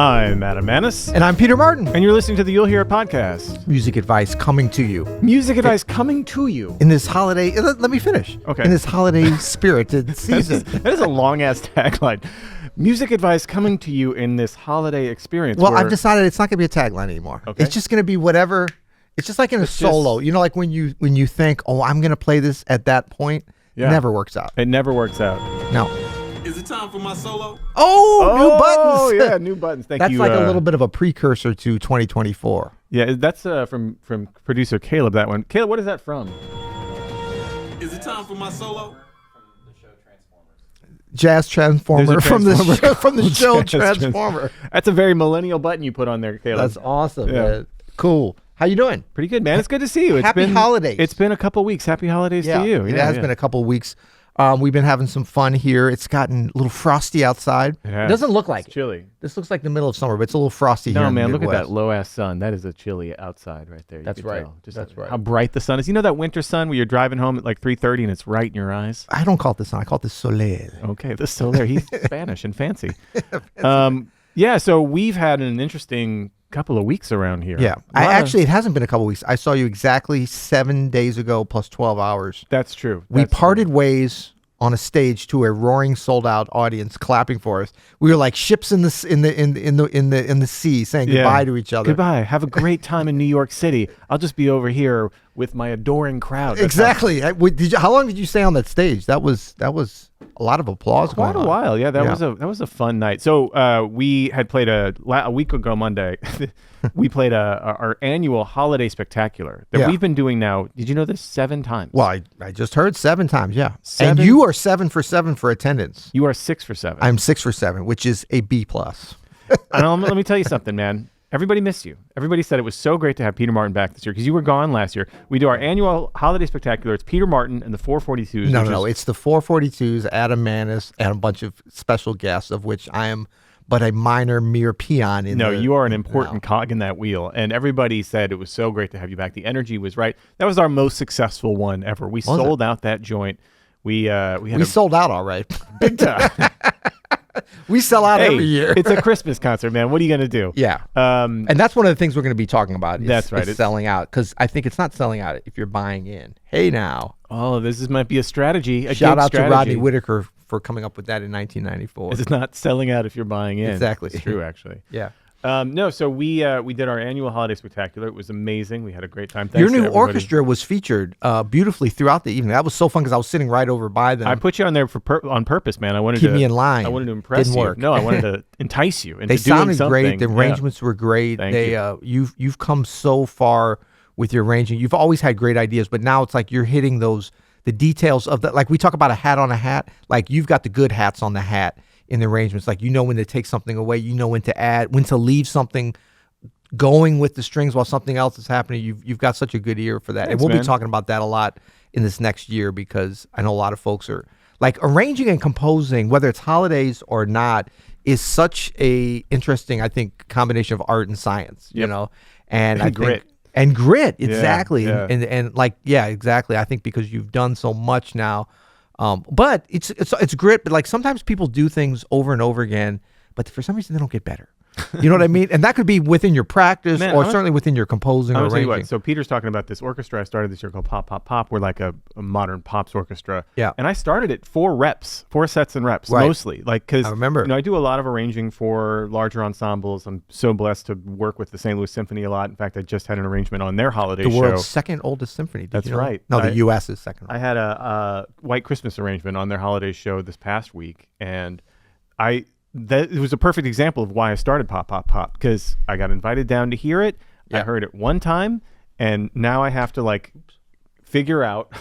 I'm Adam Manis. And I'm Peter Martin. And you're listening to the You'll Hear It podcast. Music advice coming to you. Music advice coming to you. In this holiday, let me finish. Okay. In this holiday spirited season. That is a long-ass tagline. Music advice coming to you in this holiday experience. Well, I've decided it's not going to be a tagline anymore. Okay. It's just going to be whatever. It's just like in a solo. You know, like when you think, oh, I'm going to play this at that point. Yeah. It never works out. It never works out. No. Is it time for my solo? Oh, new buttons. Oh, yeah, new buttons. Thank That's you. like a little bit of a precursor to 2024. Yeah, that's from producer Caleb, that one. Caleb, what is that from? Is it time for my solo? Jazz Transformer from the show Jazz Transformer. That's a very millennial button you put on there, Caleb. That's awesome. Yeah. Man. Cool. How you doing? Pretty good, man. It's good to see you. Happy holidays. It's been a couple weeks. Happy holidays to you. It has been a couple of weeks. We've been having some fun here. It's gotten a little frosty outside. It It doesn't look like It's it. chilly. This looks like the middle of summer, but it's a little frosty here No, in the man, look at Midwest. that low-ass sun. That is a chilly outside right there. You That's could right. tell. Just That's right. How bright the sun is. You know that winter sun where you're driving home at like 3:30 and it's right in your eyes? I don't call it the sun. I call it the soleil. Okay, this still there. He's Spanish and fancy. Yeah, so we've had an interesting couple of weeks around here. Yeah. It hasn't been a couple weeks. I saw you exactly 7 days ago plus 12 hours. That's true. We That's parted ways on a stage to a roaring, sold-out audience clapping for us. We were like ships in the sea, saying goodbye to each other. Goodbye. Have a great time in New York City. I'll just be over here with my adoring crowd. That's Exactly. How long did you stay on that stage? That was a lot of applause. Quite going a on. while. Yeah, that was a fun night. So we had played a week ago Monday. We played our annual holiday spectacular that we've been doing now. Did you know this? 7 times. Well, I just heard 7 times. Yeah. 7? And you are 7 for 7 for attendance. You are 6 for 7. I'm 6 for 7, which is a B plus. And let me tell you something, man. Everybody missed you. Everybody said it was so great to have Peter Martin back this year because you were gone last year. We do our annual holiday spectacular. It's Peter Martin and the 442s. No. It's the 442s, Adam Manis, and a bunch of special guests, of which I am but a mere peon in No, you are an important cog in that wheel. And everybody said it was so great to have you back. The energy was right. That was our most successful one ever. We sold out that joint. We sold out all right. big time. We sell out every year. It's a Christmas concert, man. What are you going to do? Yeah. And that's one of the things we're going to be talking about. That's right. It's selling out, because I think it's not selling out if you're buying in. Hey, now. Oh, might be a strategy. Shout out to Rodney Whitaker for coming up with that in 1994. It's not selling out if you're buying in. Exactly. It's true, actually. Yeah. So we did our annual holiday spectacular. It was amazing. We had a great time. Thanks Your to new everybody. orchestra was featured beautifully throughout the evening. That was so fun because I was sitting right over by them. I put you on there on purpose, man. I wanted Keep to me in line. I wanted to impress Didn't you. work. No, I wanted to entice you into They doing sounded something. great. The arrangements were great. Thank you. You've come so far with your arranging. You've always had great ideas, but now it's like you're hitting the details of that. Like we talk about a hat on a hat. Like you've got the good hats on the hat in the arrangements. Like you know when to take something away. You know when to add, when to leave something going with the strings while something else is happening. You've got such a good ear for that. Thanks, and we'll man. be talking about that a lot in this next year, because I know a lot of folks are like arranging and composing, whether it's holidays or not, is such a interesting, I think, combination of art and science, you know, and I grit. think, and grit. Exactly. Yeah. And like, yeah, exactly. I think because you've done so much now, but it's grit, but like sometimes people do things over and over again, but for some reason they don't get better. You know what I mean? And that could be within your practice, or certainly within your composing or arranging. So Peter's talking about this orchestra I started this year called Pop Pop Pop. We're like a modern pops orchestra. Yeah. And I started it 4 sets and reps, Right. mostly. Like, because I remember. I do a lot of arranging for larger ensembles. I'm so blessed to work with the St. Louis Symphony a lot. In fact, I just had an arrangement on their holiday show. The world's second oldest symphony. Did That's you know? right. No, the U.S.'s second oldest. I had a White Christmas arrangement on their holiday show this past week, and it was a perfect example of why I started Pop Pop Pop, because I got invited down to hear it. Yeah. I heard it one time, and now I have to figure out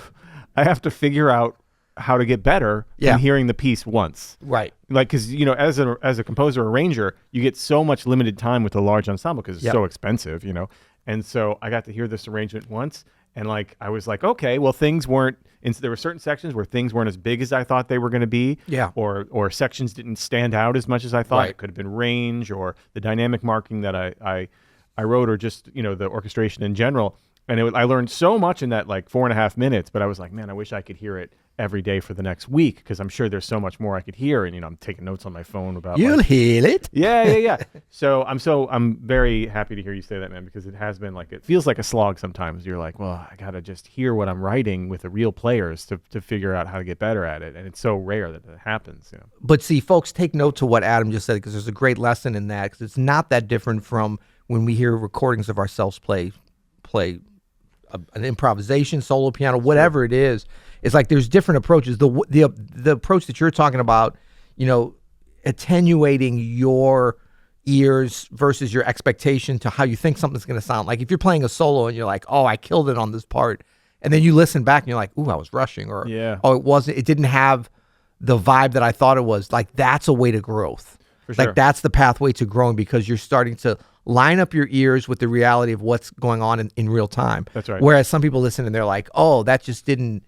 how to get better from hearing the piece once. Right. Like, because as a composer arranger, you get so much limited time with a large ensemble because it's so expensive, And so I got to hear this arrangement once, and I was like, okay, well, things weren't. There were certain sections where things weren't as big as I thought they were going to be. Yeah. Or sections didn't stand out as much as I thought. Right. It could have been range or the dynamic marking that I wrote, or just the orchestration in general. And I learned so much in that 4.5 minutes. But I was like, man, I wish I could hear it every day for the next week because I'm sure there's so much more I could hear, and I'm taking notes on my phone about. You'll hear it. Yeah. So I'm very happy to hear you say that, man, because it has been it feels like a slog sometimes. You're like, well, I gotta just hear what I'm writing with the real players to figure out how to get better at it, and it's so rare that it happens. But see, folks, take note to what Adam just said because there's a great lesson in that because it's not that different from when we hear recordings of ourselves play an improvisation, solo piano, whatever it is. It's like there's different approaches. The approach that you're talking about, attenuating your ears versus your expectation to how you think something's going to sound. Like if you're playing a solo and you're like, oh, I killed it on this part, and then you listen back and you're like, ooh, I was rushing, or oh, it didn't have the vibe that I thought it was. Like that's a way to growth. For sure. Like that's the pathway to growing because you're starting to line up your ears with the reality of what's going on in real time. That's right. Whereas some people listen and they're like, oh, that just didn't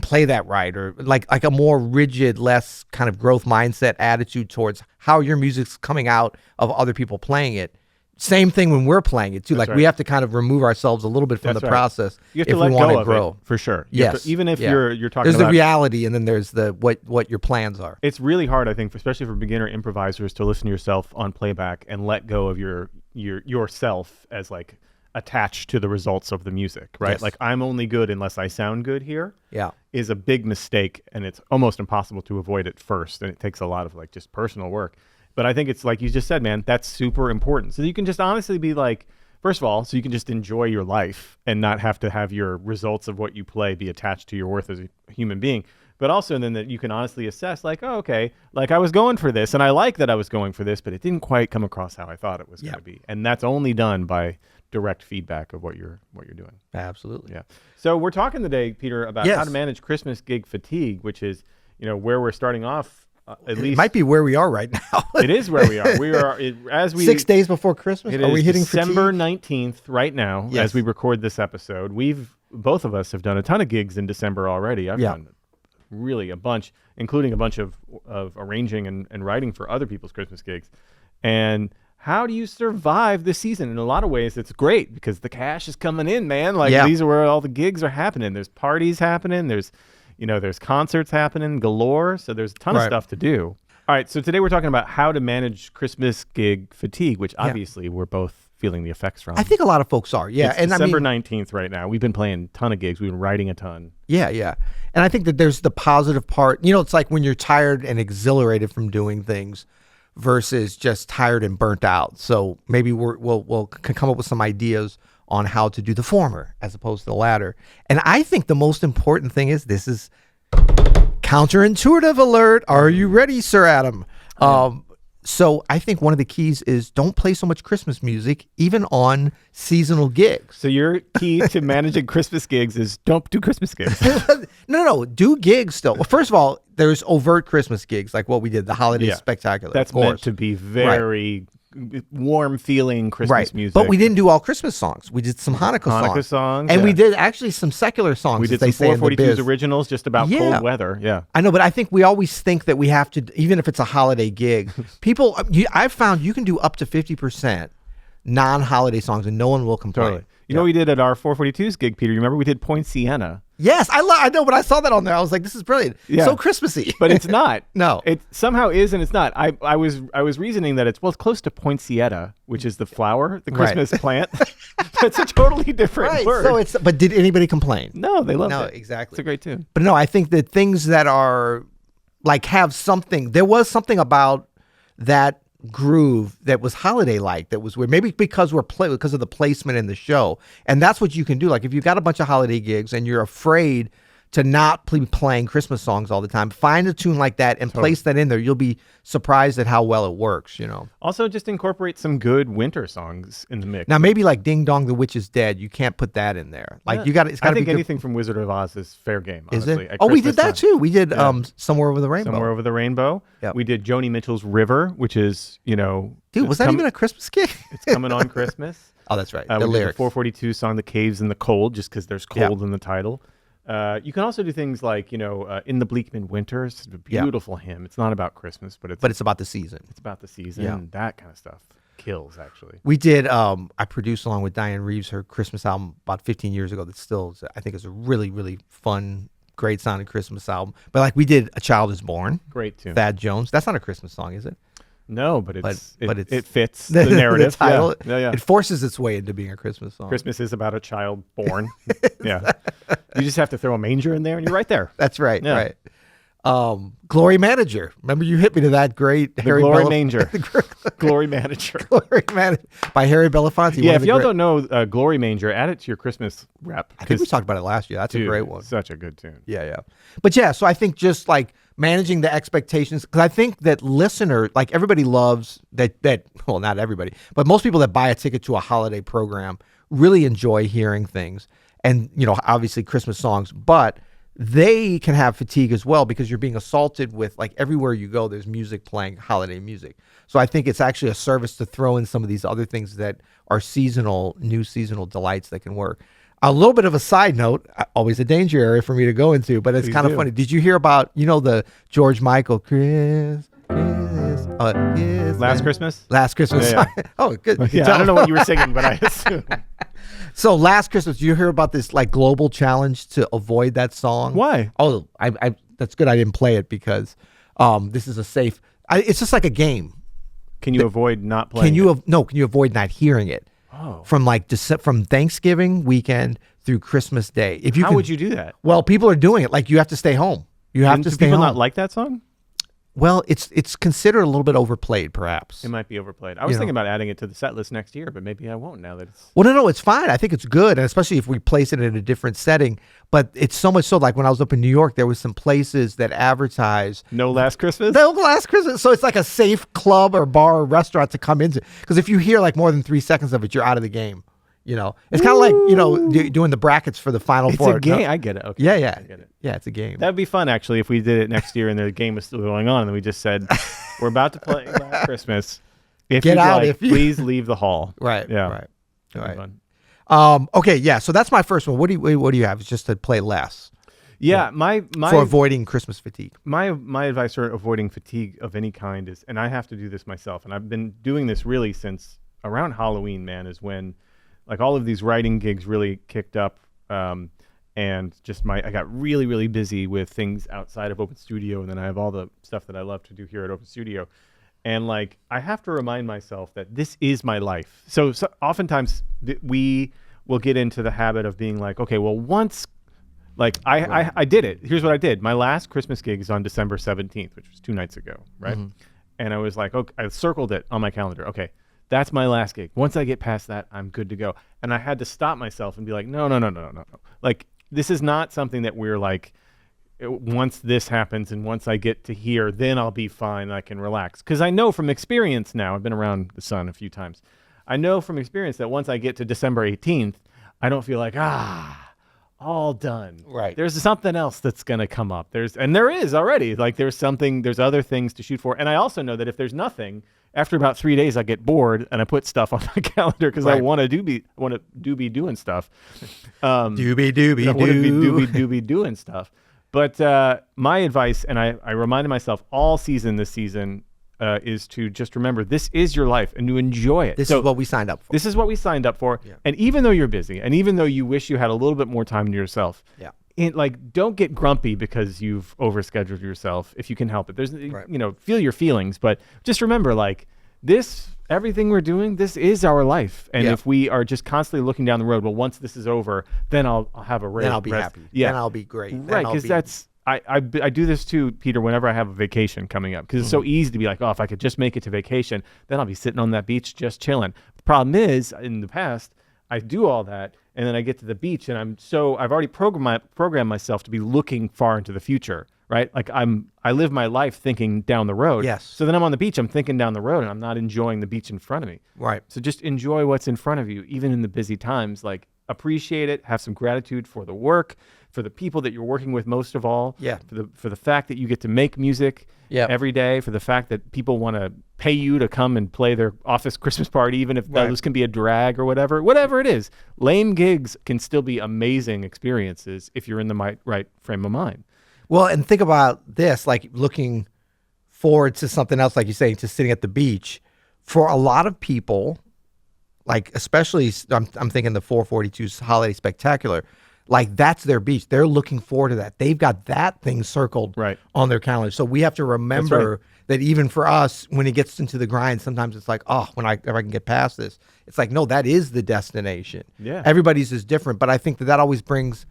play that right, or like a more rigid, less kind of growth mindset attitude towards how your music's coming out of other people playing it. Same thing when we're playing it too. That's like we have to kind of remove ourselves a little bit from the process you have if to let we want go to of grow. It, for sure. Yes. Even if you're talking there's about the reality and then there's the what your plans are. It's really hard, I think, especially for beginner improvisers, to listen to yourself on playback and let go of yourself as attached to the results of the music, right? Yes. Like I'm only good unless I sound good here. Yeah. Is a big mistake, and it's almost impossible to avoid it first, and it takes a lot of just personal work. But I think it's like you just said, man, that's super important. So you can just honestly be first of all, so you can just enjoy your life and not have to have your results of what you play be attached to your worth as a human being. But also then that you can honestly assess oh, okay, I was going for this and I like that I was going for this, but it didn't quite come across how I thought it was going to be. And that's only done by direct feedback of what you're doing. Absolutely. Yeah. So we're talking today, Peter, about how to manage Christmas gig fatigue, which is, where we're starting off. At least it might be where we are right now. It is where we are. We are as we 6 days before Christmas. It are is we hitting December fatigue? 19th right now as we record this episode. Both of us have done a ton of gigs in December already. I've done really a bunch, including a bunch of arranging and writing for other people's Christmas gigs. And how do you survive this season? In a lot of ways, it's great because the cash is coming in, man. These are where all the gigs are happening. There's parties happening. There's concerts happening galore. So there's a ton of stuff to do. All right. So today we're talking about how to manage Christmas gig fatigue, which obviously we're both feeling the effects from. I think a lot of folks are. Yeah. It's December 19th right now. We've been playing a ton of gigs. We've been writing a ton. Yeah. And I think that there's the positive part. It's like when you're tired and exhilarated from doing things versus just tired and burnt out. So maybe we'll come up with some ideas on how to do the former as opposed to the latter. And I think the most important thing is this is counterintuitive alert. Are you ready, Sir Adam? So I think one of the keys is don't play so much Christmas music, even on seasonal gigs. So your key to managing Christmas gigs is don't do Christmas gigs. No, do gigs still. Well, first of all, there's overt Christmas gigs like what we did, the Holiday Spectacular. That's meant to be very warm feeling Christmas music. But we didn't do all Christmas songs. We did some Hanukkah songs. And we did actually some secular songs. We did some 442's originals just about cold weather. Yeah. I know, but I think we always think that we have to, even if it's a holiday gig, I've found you can do up to 50% non-holiday songs and no one will complain. Totally. You know what we did at our 442's gig, Peter? You remember we did Point Siena? Yes, I know, but I saw that on there. I was like, this is brilliant. Yeah. So Christmassy. But it's not. No. It somehow is and it's not. I was reasoning that it's close to poinsettia, which is the flower, the Christmas plant. It's a totally different word. But did anybody complain? No, they loved it. No, exactly. It's a great tune. But no, I think that things that are have something, there was something about that groove that was holiday-like, that was weird. Maybe because because of the placement in the show. And that's what you can do. Like if you've got a bunch of holiday gigs and you're afraid to not be playing Christmas songs all the time, find a tune like that and place that in there. You'll be surprised at how well it works, Also, just incorporate some good winter songs in the mix. Now, maybe like Ding Dong, the Witch is Dead. You can't put that in there. Like it's got to be I think anything from Wizard of Oz is fair game, honestly. Is it? We did that too. We did Somewhere Over the Rainbow. Somewhere Over the Rainbow. Yep. We did Joni Mitchell's River, which is, Dude, was that even a Christmas gig? It's coming on Christmas. Oh, that's right. The lyrics. We did the 442 song, The Caves in the Cold, just because there's cold in the title. You can also do things like, In the Bleak Midwinter. It's a beautiful hymn. It's not about Christmas, but it's about the season. It's about the season. Yeah. That kind of stuff kills, actually. We did, I produced along with Diane Reeves her Christmas album about 15 years ago that still, I think is a really, really fun great sounding Christmas album. But like we did A Child Is Born, Great tune. Thad Jones. That's not a Christmas song, is it? No, but it's it fits the narrative. title. Yeah. It forces its way into being a Christmas song. Christmas is about a child born. Yeah. You just have to throw a manger in there and you're right there. That's right. Yeah. Right. Glory Manager. Remember you hit me to that great Harry Glory Belafonte- Manger. Glory Manager. Glory Manager by Harry Belafonte. Yeah, if y'all don't know Glory Manger, add it to your Christmas rep. I think we talked about it last year. That's a great one. Such a good tune. Yeah. But yeah, so I think just like managing the expectations, because I think that listener, like everybody loves that, well, not everybody, but most people that buy a ticket to a holiday program really enjoy hearing things and, obviously Christmas songs, but they can have fatigue as well because you're being assaulted with, like, everywhere you go, there's music playing, holiday music. So I think it's actually a service to throw in some of these other things that are new seasonal delights that can work. A little bit of a side note, always a danger area for me to go into, but it's kind of funny. Did you hear about, the George Michael, Last Christmas? Last Christmas. Yeah. Oh, good. Yeah, I don't know what you were singing, but I assume. So Last Christmas, did you hear about this like global challenge to avoid that song? Why? Oh, I that's good. I didn't play it because this is a safe. It's just like a game. Can you avoid not playing? Can you avoid not hearing it? Oh. From from Thanksgiving weekend through Christmas Day. How would you do that? Well, people are doing it. Like you have to stay home. You have to do stay home. people not like that song? Well, it's considered a little bit overplayed, perhaps. It might be overplayed. I was thinking about adding it to the set list next year, but maybe I won't now that it's... Well, no, it's fine. I think it's good, and especially if we place it in a different setting. But it's so much so, like when I was up in New York, there was some places that advertise... No Last Christmas? No Last Christmas. So it's like a safe club or bar or restaurant to come into. Because if you hear like more than 3 seconds of it, you're out of the game. It's kind of like, doing the brackets for the Final Four. It's a game. I get it. Okay. Yeah. I get it. Yeah, it's a game. That'd be fun, actually, if we did it next year and the game was still going on and we just said, we're about to play Last Christmas. If Get you'd out, like, please leave the hall. Right. Yeah. Right. That'd be Right. fun. Okay, yeah. So that's my first one. What do you have? It's just to play less. Yeah, my for avoiding Christmas fatigue. My advice for avoiding fatigue of any kind is, and I have to do this myself, and I've been doing this really since around Halloween, man, is when like all of these writing gigs really kicked up, and just I got really, really busy with things outside of Open Studio, and then I have all the stuff that I love to do here at Open Studio. And like, I have to remind myself that this is my life. So oftentimes we will get into the habit of being like, okay, well, once, like I did it. Here's what I did. My last Christmas gig is on December 17th, which was 2 nights ago, right? Mm-hmm. And I was like, okay, I circled it on my calendar. Okay, that's my last gig. Once I get past that, I'm good to go. And I had to stop myself and be like, no. Like, this is not something that we're like, once this happens and once I get to here, then I'll be fine. I can relax. Because I know from experience now, I've been around the sun a few times. I know from experience that once I get to December 18th, I don't feel like, all done. Right. There's something else that's going to come up. There is already. Like there's other things to shoot for. And I also know that if there's nothing, after about 3 days, I get bored and I put stuff on my calendar because I want to be doing stuff. Doobie doing stuff. But my advice, and I reminded myself all season this season, is to just remember this is your life and to enjoy it. This is what we signed up for. This is what we signed up for. Yeah. And even though you're busy, and even though you wish you had a little bit more time to yourself, don't get grumpy because you've overscheduled yourself if you can help it. There's feel your feelings, but just remember everything we're doing, this is our life. And if we are just constantly looking down the road, well, once this is over, then I'll have a rest. Then I'll be happy. Yeah. Then I'll be great. Right, because I do this too, Peter, whenever I have a vacation coming up, because it's so easy to be like, if I could just make it to vacation, then I'll be sitting on that beach just chilling. The problem is, in the past, I do all that, and then I get to the beach, and I've already programmed myself to be looking far into the future, right? Like I live my life thinking down the road. Yes. So then I'm on the beach, I'm thinking down the road, and I'm not enjoying the beach in front of me. Right. So just enjoy what's in front of you, even in the busy times. Like, appreciate it, have some gratitude for the work, for the people that you're working with most of all, for the fact that you get to make music every day, for the fact that people want to pay you to come and play their office Christmas party, even if those can be a drag or whatever it is. Lame gigs can still be amazing experiences if you're in the right frame of mind. Well, and think about this, like looking forward to something else, like you're saying, to sitting at the beach. For a lot of people, like especially, I'm thinking the 442's Holiday Spectacular, like that's their beach. They're looking forward to that. They've got that thing circled on their calendar. So we have to remember that even for us, when it gets into the grind, sometimes it's like, oh, if I can get past this, it's like, no, that is the destination. Yeah. Everybody's is different. But I think that always brings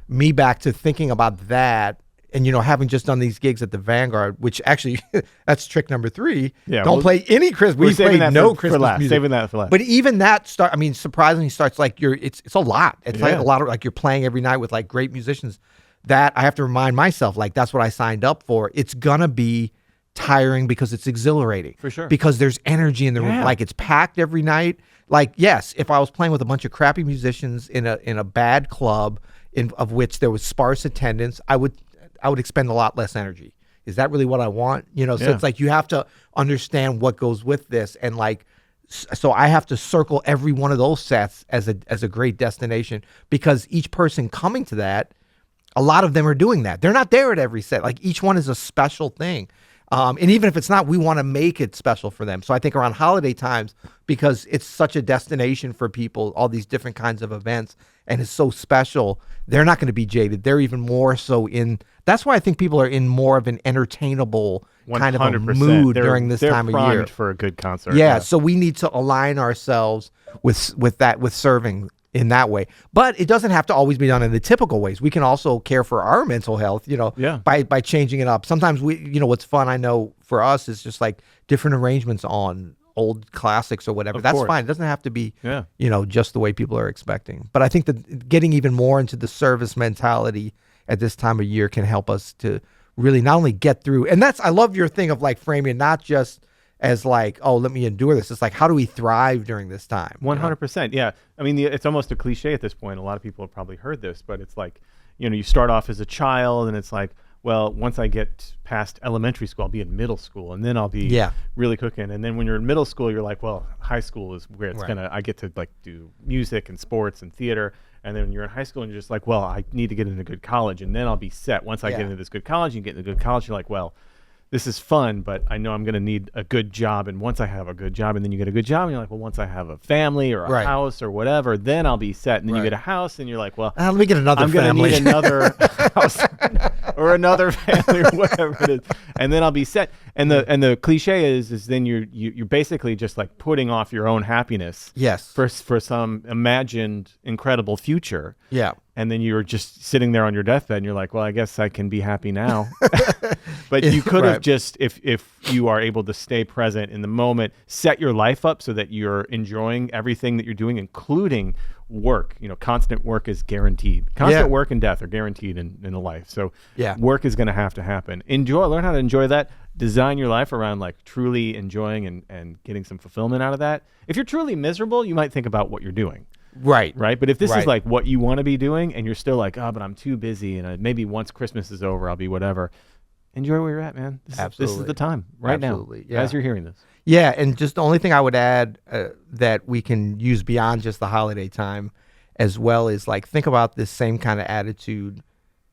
me back to thinking about that. And, having just done these gigs at the Vanguard, which actually, that's trick number 3. Yeah, Don't play any Christmas. We played no Christmas music. Saving that for last. But even that surprisingly starts like it's a lot. It's like a lot of, like, you're playing every night with like great musicians that I have to remind myself, like, that's what I signed up for. It's going to be tiring because it's exhilarating. For sure. Because there's energy in the room. Like, it's packed every night. Like, yes, if I was playing with a bunch of crappy musicians in a bad club of which there was sparse attendance, I would expend a lot less energy. Is that really what I want? So it's like you have to understand what goes with this. And like, so I have to circle every one of those sets as a great destination, because each person coming to that, a lot of them are doing that. They're not there at every set. Like, each one is a special thing. And even if it's not, we want to make it special for them. So I think around holiday times, because it's such a destination for people, all these different kinds of events, and it's so special, they're not going to be jaded. They're even more so that's why I think people are in more of an entertainable kind of a mood during this time of year. They're primed for a good concert. Yeah, so we need to align ourselves with serving in that way. But it doesn't have to always be done in the typical ways. We can also care for our mental health, by changing it up. Sometimes what's fun, I know for us, is just like different arrangements on old classics or whatever. That's fine. It doesn't have to be, just the way people are expecting. But I think that getting even more into the service mentality at this time of year can help us to really not only get through. And I love your thing of like framing it not just as like, oh, let me endure this. It's like, how do we thrive during this time? 100%. Yeah. I mean, it's almost a cliche at this point. A lot of people have probably heard this, but it's like, you start off as a child and it's like, well, once I get past elementary school, I'll be in middle school, and then I'll be really cooking. And then when you're in middle school, you're like, well, high school is where it's I get to like do music and sports and theater. And then when you're in high school and you're just like, well, I need to get into a good college, and then I'll be set. Once I get into this good college, you get into a good college, you're like, well, this is fun, but I know I'm going to need a good job. And once I have a good job, and then you get a good job, and you're like, well, once I have a family or a house or whatever, then I'll be set. And then you get a house, and you're like, well, let me get another family. I'm going to need another house or another family or whatever it is, and then I'll be set. And the cliche is then you're basically just like putting off your own happiness for some imagined incredible future. Yeah. And then you're just sitting there on your deathbed and you're like, well, I guess I can be happy now. But you could have just, if you are able to stay present in the moment, set your life up so that you're enjoying everything that you're doing, including work. Constant work is guaranteed. Constant work and death are guaranteed in a life. So work is going to happen. Learn how to enjoy that. Design your life around like truly enjoying and getting some fulfillment out of that. If you're truly miserable, you might think about what you're doing. Right. But if this is like what you want to be doing and you're still like, oh, but I'm too busy, and maybe once Christmas is over, I'll be whatever. Enjoy where you're at, man. This is the time now as you're hearing this. Yeah. And just the only thing I would add that we can use beyond just the holiday time as well is like, think about this same kind of attitude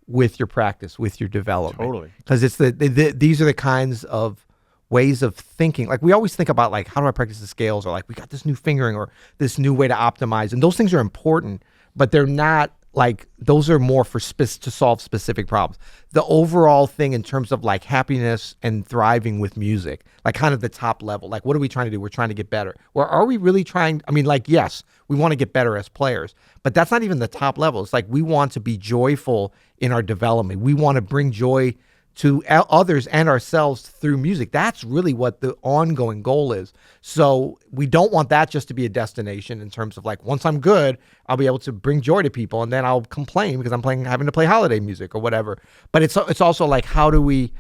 with your practice, with your development. Totally. Because it's these are the kinds of ways of thinking. Like, we always think about like, how do I practice the scales, or like, we got this new fingering or this new way to optimize, and those things are important, but they're not like, those are more for to solve specific problems. The overall thing in terms of like happiness and thriving with music, like kind of the top level, like, what are we trying to do? We're trying to get better. Or are we really trying? I mean, like, yes, we want to get better as players, but that's not even the top level. It's like, we want to be joyful in our development. We want to bring joy to others and ourselves through music. That's really what the ongoing goal is. So we don't want that just to be a destination in terms of like, once I'm good, I'll be able to bring joy to people, and then I'll complain because I'm having to play holiday music or whatever. But it's also like, how do we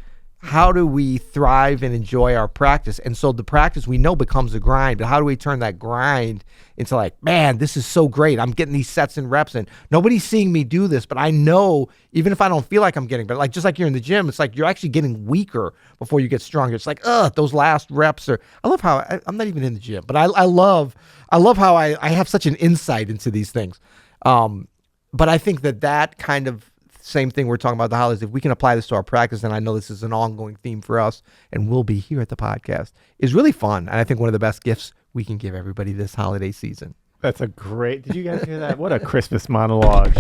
thrive and enjoy our practice? And so the practice, we know, becomes a grind, but how do we turn that grind into like, man, this is so great. I'm getting these sets and reps, and nobody's seeing me do this, but I know, even if I don't feel like I'm getting better, like just like you're in the gym, it's like you're actually getting weaker before you get stronger. It's like, those last reps are, I love how I'm not even in the gym, but I love how I have such an insight into these things. But I think that kind of same thing we're talking about the holidays, if we can apply this to our practice, and I know this is an ongoing theme for us and will be here at the podcast, is really fun. And I think one of the best gifts we can give everybody this holiday season. That's a great, did you guys hear that? What a Christmas monologue.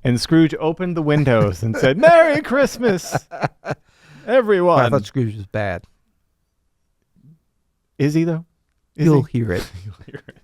And Scrooge opened the windows and said, "Merry Christmas, everyone." I thought Scrooge was bad. Is he though? Is You'll he? hear it. You'll hear it.